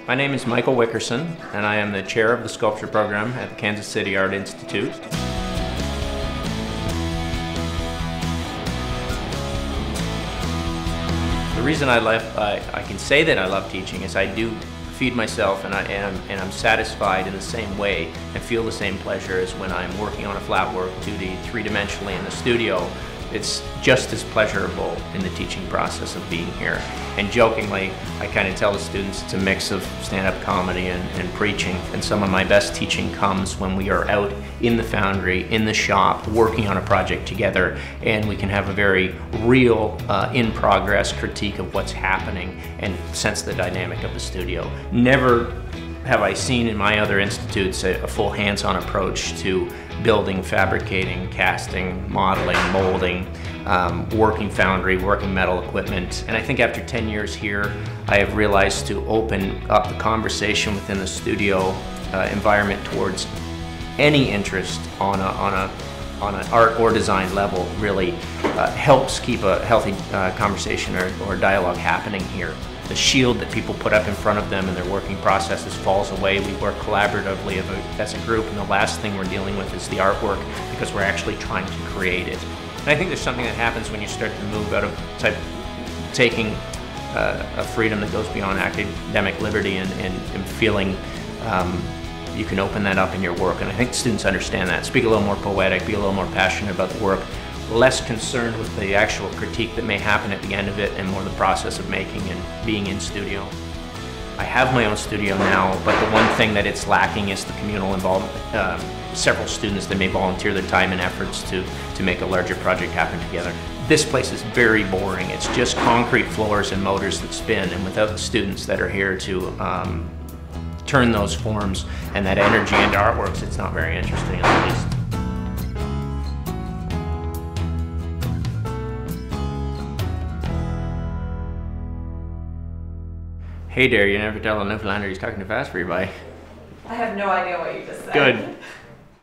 My name is Michael Wickerson, and I am the chair of the sculpture program at the Kansas City Art Institute. The reason I can say that I love teaching is I do feed myself, and I'm satisfied in the same way and feel the same pleasure as when I'm working on a flat work 2D, three-dimensionally in the studio. It's just as pleasurable in the teaching process of being here. And jokingly, I kind of tell the students it's a mix of stand-up comedy and preaching, and some of my best teaching comes when we are out in the foundry, in the shop, working on a project together, and we can have a very real, in-progress critique of what's happening and sense the dynamic of the studio. Never have I seen in my other institutes a full hands-on approach to building, fabricating, casting, modeling, molding, working foundry, working metal equipment. And I think after 10 years here, I have realized to open up the conversation within the studio environment towards any interest on an art or design level really helps keep a healthy conversation or dialogue happening here. The shield that people put up in front of them in their working processes falls away. We work collaboratively as a group, and the last thing we're dealing with is the artwork, because we're actually trying to create it. And I think there's something that happens when you start to move out of taking a freedom that goes beyond academic liberty and feeling you can open that up in your work. And I think students understand that. Speak a little more poetic, be a little more passionate about the work, less concerned with the actual critique that may happen at the end of it, and more the process of making and being in studio. I have my own studio now, but the one thing that it's lacking is the communal involvement. Several students that may volunteer their time and efforts to make a larger project happen together. This place is very boring. It's just concrete floors and motors that spin, and without the students that are here to turn those forms and that energy into artworks, it's not very interesting, at least. Hey there, you never tell a Newfoundlander he's talking too fast for you, buddy. I have no idea what you just said. Good.